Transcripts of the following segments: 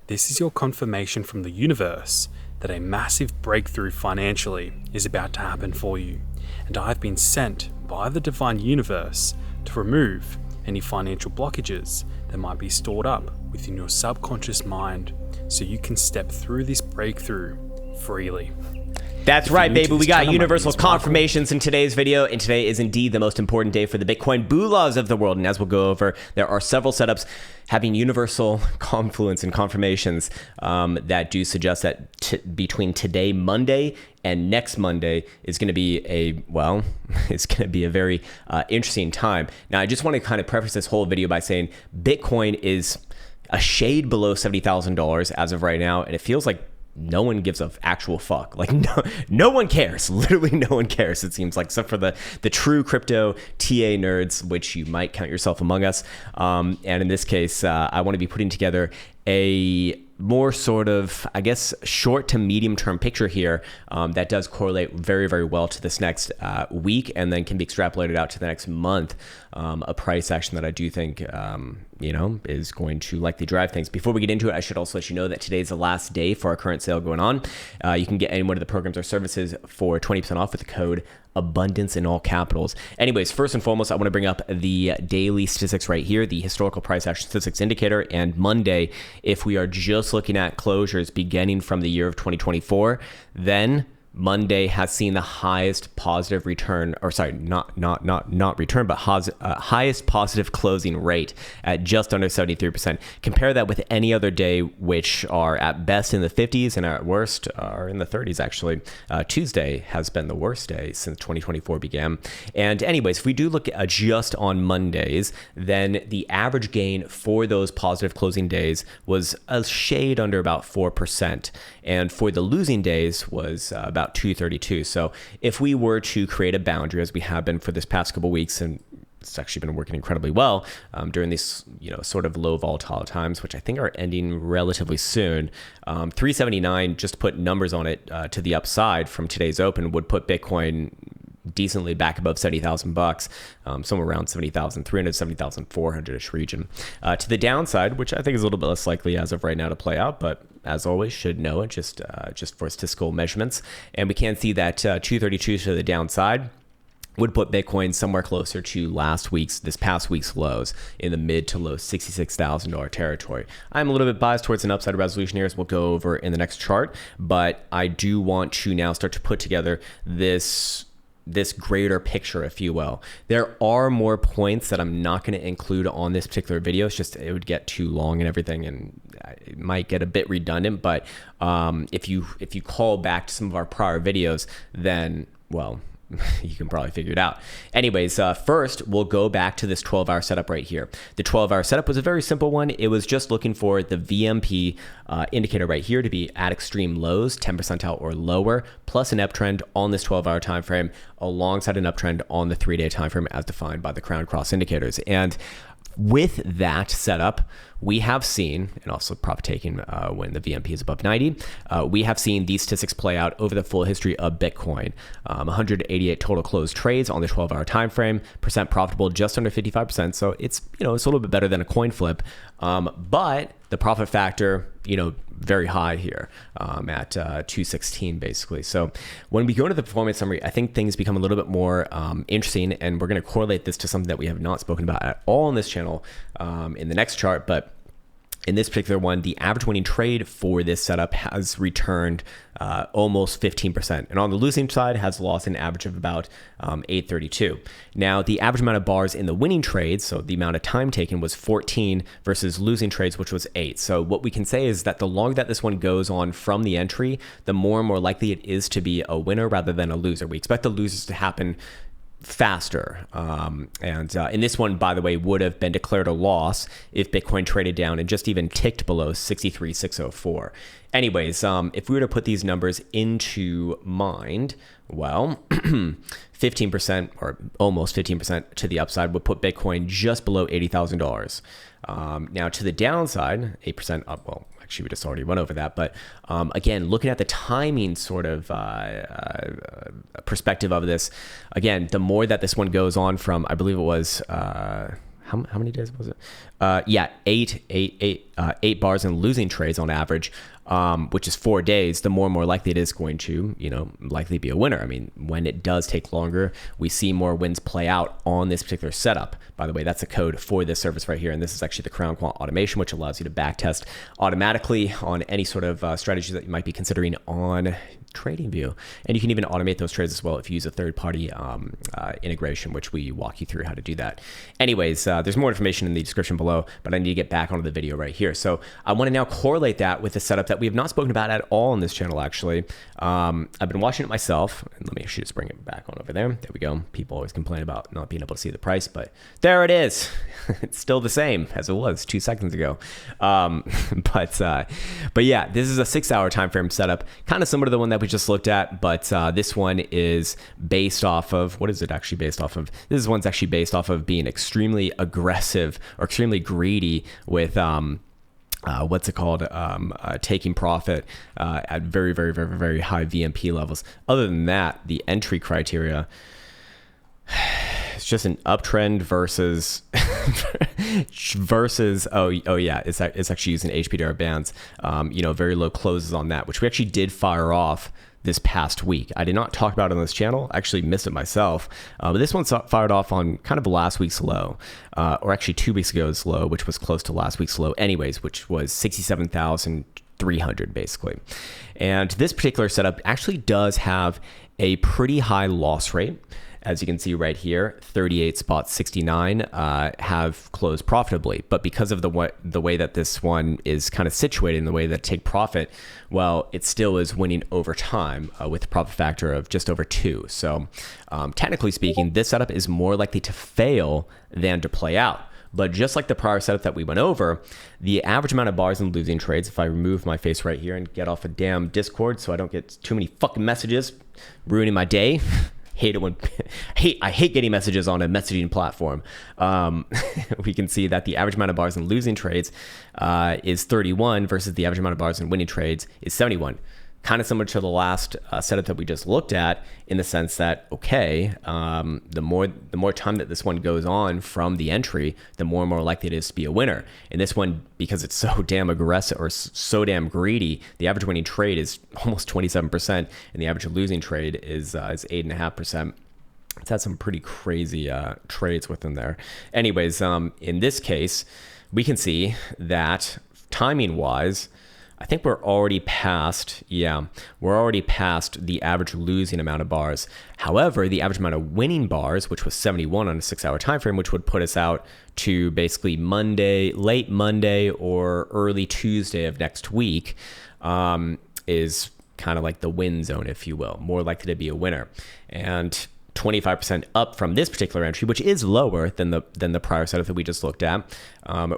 This is your confirmation from the universe that a massive breakthrough financially is about to happen for you. And I've been sent by the divine universe to remove any financial blockages that might be stored up within your subconscious mind so you can step through this breakthrough freely. That's right, baby. We got universal confirmations in today's video, and today is indeed the most important day for the Bitcoin boolahs of the world. And as we'll go over, there are several setups having universal confluence and confirmations that do suggest that between today, Monday, and next Monday is going to be it's going to be a very interesting time. Now, I just want to kind of preface this whole video by saying Bitcoin is a shade below $70,000 as of right now, and it feels like no one gives a actual fuck. Like no one cares. Literally no one cares, it seems like, except for the true crypto TA nerds, which you might count yourself among us. And in this case, I want to be putting together a more sort of, I guess, short to medium term picture here that does correlate very, very well to this next week, and then can be extrapolated out to the next month. A price action that I do think, is going to likely drive things. Before we get into it, I should also let you know that today is the last day for our current sale going on. You can get any one of the programs or services for 20% off with the code abundance in all capitals. Anyways, first and foremost, I want to bring up the daily statistics right here, the historical price action statistics indicator. And Monday, if we are just looking at closures beginning from the year of 2024, then Monday has seen the highest positive return, or sorry, not return, but highest positive closing rate at just under 73%. Compare that with any other day, which are at best in the 50s and at worst are in the 30s, actually. Tuesday has been the worst day since 2024 began. And anyways, if we do look at just on Mondays, then the average gain for those positive closing days was a shade under about 4%. And for the losing days was about 232. So if we were to create a boundary, as we have been for this past couple of weeks, and it's actually been working incredibly well during these, sort of low volatile times, which I think are ending relatively soon. 379, just to put numbers on it to the upside from today's open, would put Bitcoin decently back above $70,000, somewhere around 70,300, 70,400-ish region. To the downside, which I think is a little bit less likely as of right now to play out, but as always, should know it just for statistical measurements. And we can see that 232 to the downside would put Bitcoin somewhere closer to this past week's lows in the mid to low $66,000 territory. I'm a little bit biased towards an upside resolution here, as we'll go over in the next chart, but I do want to now start to put together this greater picture, if you will. There are more points that I'm not going to include on this particular video. It's just, it would get too long and everything, and it might get a bit redundant. But if you call back to some of our prior videos, then, well, you can probably figure it out. Anyways, first, we'll go back to this 12-hour setup right here. The 12-hour setup was a very simple one. It was just looking for the VMP indicator right here to be at extreme lows, 10 percentile or lower, plus an uptrend on this 12-hour time frame, alongside an uptrend on the 3-day time frame as defined by the Krown cross indicators. And with that setup, we have seen, and also prop taking when the VMP is above 90, we have seen these statistics play out over the full history of Bitcoin. 188 total closed trades on the 12-hour time frame, percent profitable just under 55%. So it's it's a little bit better than a coin flip, but the profit factor, very high here at 216 basically. So when we go into the performance summary, I think things become a little bit more interesting, and we're going to correlate this to something that we have not spoken about at all on this channel in the next chart. But in this particular one, the average winning trade for this setup has returned almost 15%. And on the losing side has lost an average of about 832. Now, the average amount of bars in the winning trades, so the amount of time taken, was 14 versus losing trades, which was 8. So what we can say is that the longer that this one goes on from the entry, the more and more likely it is to be a winner rather than a loser. We expect the losers to happen faster. And in this one, by the way, would have been declared a loss if Bitcoin traded down and just even ticked below 63,604. Anyways, if we were to put these numbers into mind, well, 15% or almost 15% to the upside would put Bitcoin just below $80,000. Now to the downside, 8% up, well, actually we just already went over that, but again, looking at the timing sort of perspective of this, again, the more that this one goes on from, I believe it was, I how many days was it? Yeah, eight bars and losing trades on average, which is 4 days, the more and more likely it is going to, likely be a winner. I mean, when it does take longer, we see more wins play out on this particular setup. By the way, that's a code for this service right here. And this is actually the Krown Quant automation, which allows you to backtest automatically on any sort of strategy that you might be considering on TradingView. And you can even automate those trades as well if you use a third-party integration, which we walk you through how to do that. Anyways, there's more information in the description below, but I need to get back onto the video right here. So I want to now correlate that with the setup that we have not spoken about at all on this channel, actually. I've been watching it myself, and let me actually just bring it back on over there. There we go. People always complain about not being able to see the price, but there it is. It's still the same as it was 2 seconds ago. But yeah, this is a 6-hour time frame setup, kind of similar to the one that we just looked at, but this one is based off of, what is it actually based off of? This one's actually based off of being extremely aggressive or extremely greedy with what's it called? Taking profit at very, very, very, very high VMP levels. Other than that, the entry criteria, it's just an uptrend versus oh yeah, it's actually using HPDR bands. Very low closes on that, which we actually did fire off this past week. I did not talk about it on this channel. I actually missed it myself. But this one's fired off on kind of last week's low, or actually 2 weeks ago's low, which was close to last week's low anyways, which was 67,300 basically. And this particular setup actually does have a pretty high loss rate. As you can see right here, 38.69 have closed profitably. But because of the way that this one is kind of situated in the way that take profit, well, it still is winning over time with a profit factor of just over 2. So technically speaking, this setup is more likely to fail than to play out. But just like the prior setup that we went over, the average amount of bars and losing trades, if I remove my face right here and get off a damn Discord so I don't get too many fucking messages ruining my day. I hate getting messages on a messaging platform. We can see that the average amount of bars and losing trades is 31 versus the average amount of bars and winning trades is 71. Kind of similar to the last setup that we just looked at, in the sense that, okay, the more time that this one goes on from the entry, the more and more likely it is to be a winner. And this one, because it's so damn aggressive or so damn greedy, the average winning trade is almost 27%, and the average losing trade is 8.5%. It's had some pretty crazy trades within there. Anyways, in this case, we can see that timing-wise, I think we're already past the average losing amount of bars. However, the average amount of winning bars, which was 71 on a 6-hour time frame, which would put us out to basically late Monday or early Tuesday of next week, is kind of like the win zone, if you will, more likely to be a winner. And 25% up from this particular entry, which is lower than the prior setup that we just looked at,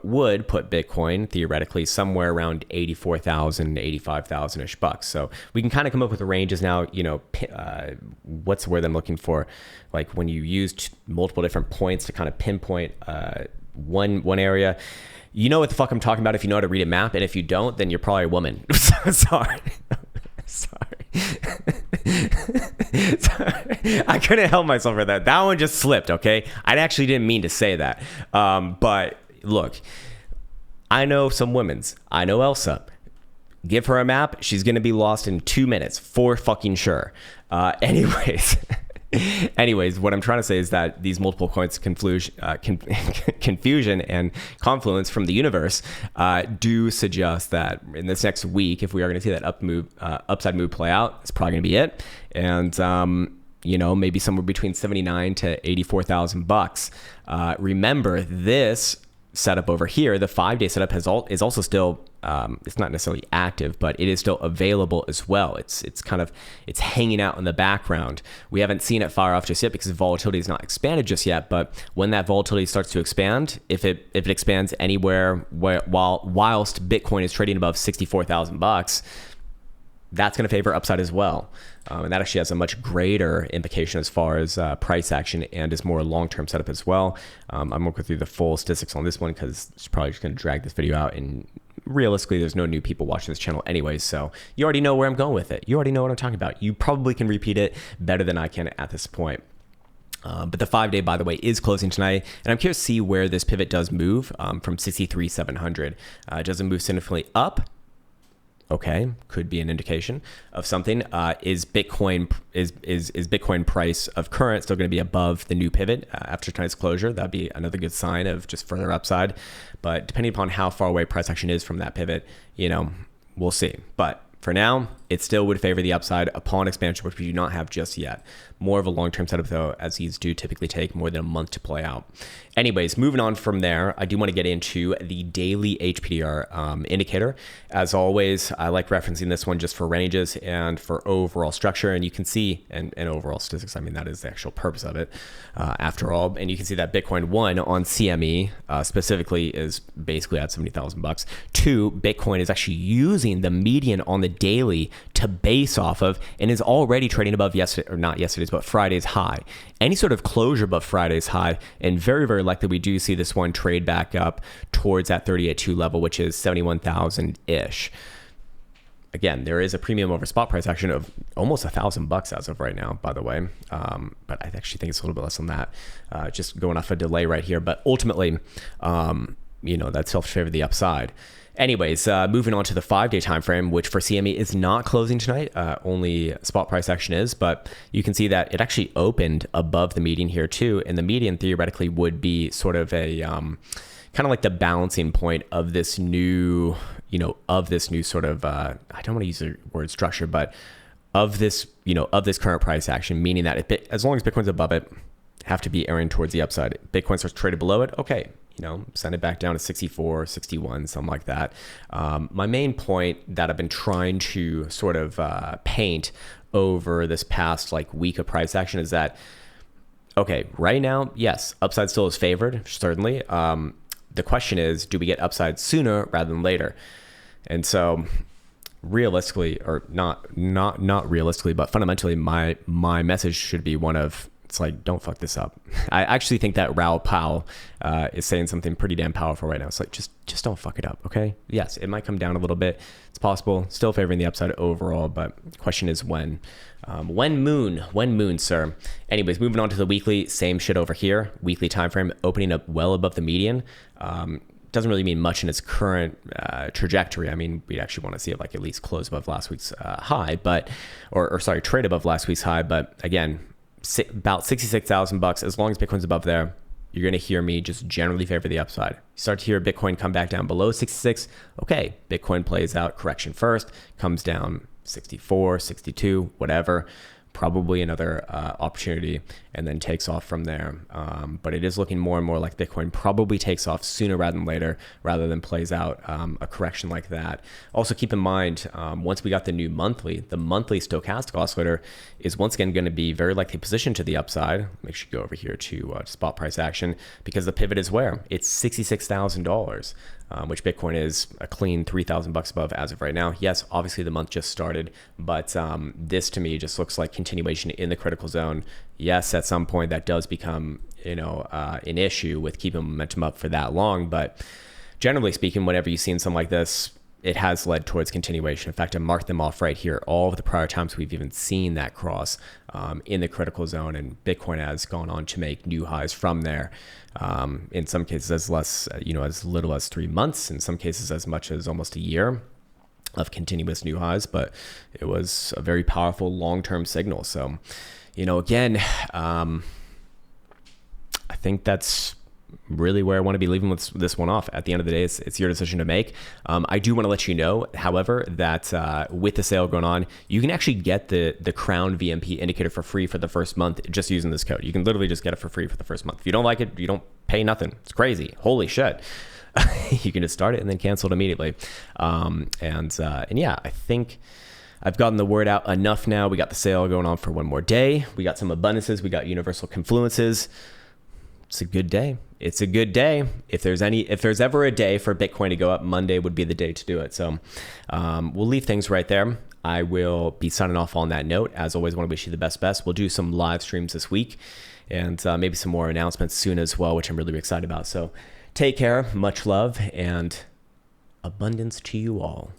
would put Bitcoin theoretically somewhere around 84,000, 85,000-ish bucks. So we can kind of come up with the ranges now. What's the word I'm looking for? Like when you used multiple different points to kind of pinpoint one area. You know what the fuck I'm talking about if you know how to read a map, and if you don't, then you're probably a woman. Sorry. I couldn't help myself for that. That one just slipped, okay? I actually didn't mean to say that. But look, I know some women's. I know Elsa. Give her a map, she's going to be lost in 2 minutes, for fucking sure. Anyways, what I'm trying to say is that these multiple coins confusion and confluence from the universe do suggest that in this next week, if we are going to see that upside move play out, it's probably going to be it. And maybe somewhere between 79 to 84,000 bucks. Remember, this setup over here, the 5-day setup is also still it's not necessarily active, but it is still available as well. It's hanging out in the background. We haven't seen it fire off just yet because the volatility is not expanded just yet. But when that volatility starts to expand, if it expands anywhere whilst Bitcoin is trading above 64,000 bucks, that's going to favor upside as well. And that actually has a much greater implication as far as price action and is more long-term setup as well. I'm going to go through the full statistics on this one because it's probably just going to drag this video out, and realistically there's no new people watching this channel anyways, so you already know where I'm going with it. You already know what I'm talking about. You probably can repeat it better than I can at this point. But the 5-day, by the way, is closing tonight. And I'm curious to see where this pivot does move from 63,700. Does it move significantly up? Okay, could be an indication of something. Is Bitcoin price of current still going to be above the new pivot after tonight's closure? That'd be another good sign of just further upside. But depending upon how far away price action is from that pivot, we'll see. But for now, it still would favor the upside upon expansion, which we do not have just yet. More of a long-term setup though, as these do typically take more than a month to play out. Anyways, moving on from there, I do want to get into the daily HPDR indicator. As always, I like referencing this one just for ranges and for overall structure. And you can see, and overall statistics, I mean, that is the actual purpose of it after all. And you can see that Bitcoin 1 on CME specifically is basically at 70,000 bucks. 2, Bitcoin is actually using the median on the daily to base off of and is already trading above but Friday's high. Any sort of closure above Friday's high, and very, very likely we do see this one trade back up towards that 38.2 level, which is 71,000-ish. Again, there is a premium over spot price action of almost $1,000 as of right now, by the way. But I actually think it's a little bit less than that, just going off a delay right here. But ultimately, that still favored the upside. Anyways, moving on to the 5-day time frame, which for CME is not closing tonight. Only spot price action is, but you can see that it actually opened above the median here too, and the median theoretically would be sort of a kind of like the balancing point of this new, sort of I don't want to use the word structure, but of this current price action, meaning that as long as Bitcoin's above it, have to be airing towards the upside. Bitcoin starts traded below it, okay. Send it back down to 64, 61, something like that. My main point that I've been trying to sort of paint over this past week of price action is that, okay, right now, yes, upside still is favored, certainly. The question is, do we get upside sooner rather than later? And so realistically, or not realistically, but fundamentally, my message should be one of, it's like, don't fuck this up. I actually think that Raoul Pal is saying something pretty damn powerful right now. It's like, just don't fuck it up, okay? Yes, it might come down a little bit. It's possible. Still favoring the upside overall, but the question is when. When moon, sir. Anyways, moving on to the weekly, same shit over here. Weekly time frame opening up well above the median. Doesn't really mean much in its current trajectory. I mean, we'd actually want to see it at least close above last week's high, but, or trade above last week's high. But again, about 66,000 bucks. As long as Bitcoin's above there, you're going to hear me just generally favor the upside. You start to hear Bitcoin come back down below 66. Okay, Bitcoin plays out correction first, comes down 64, 62, whatever. Probably another opportunity, and then takes off from there. But it is looking more and more like Bitcoin probably takes off sooner rather than later, rather than plays out a correction like that. Also keep in mind, once we got the monthly stochastic oscillator is once again going to be very likely positioned to the upside. Make sure you go over here to spot price action, because the pivot is where? It's $66,000. Which Bitcoin is a clean 3,000 bucks above as of right now. Yes, obviously the month just started, but this to me just looks like continuation in the critical zone. Yes, at some point that does become, an issue with keeping momentum up for that long, but generally speaking, whenever you see something like this, it has led towards continuation. In fact, I marked them off right here. All of the prior times we've even seen that cross in the critical zone, and Bitcoin has gone on to make new highs from there. In some cases, as little as 3 months. In some cases, as much as almost a year of continuous new highs. But it was a very powerful long-term signal. So, again, I think that's really where I want to be leaving this one off. At the end of the day, it's your decision to make. I do want to let you know, however, that with the sale going on, you can actually get the Krown VMP indicator for free for the first month just using this code. You can literally just get it for free for the first month. If you don't like it, you don't pay nothing. It's crazy. Holy shit. You can just start it and then cancel it immediately. And yeah, I think I've gotten the word out enough now. We got the sale going on for one more day. We got some abundances. We got universal confluences. It's a good day. It's a good day. If there's ever a day for Bitcoin to go up, Monday would be the day to do it. So we'll leave things right there. I will be signing off on that note. As always, I want to wish you the best. We'll do some live streams this week, and maybe some more announcements soon as well, which I'm really excited about. So take care, much love, and abundance to you all.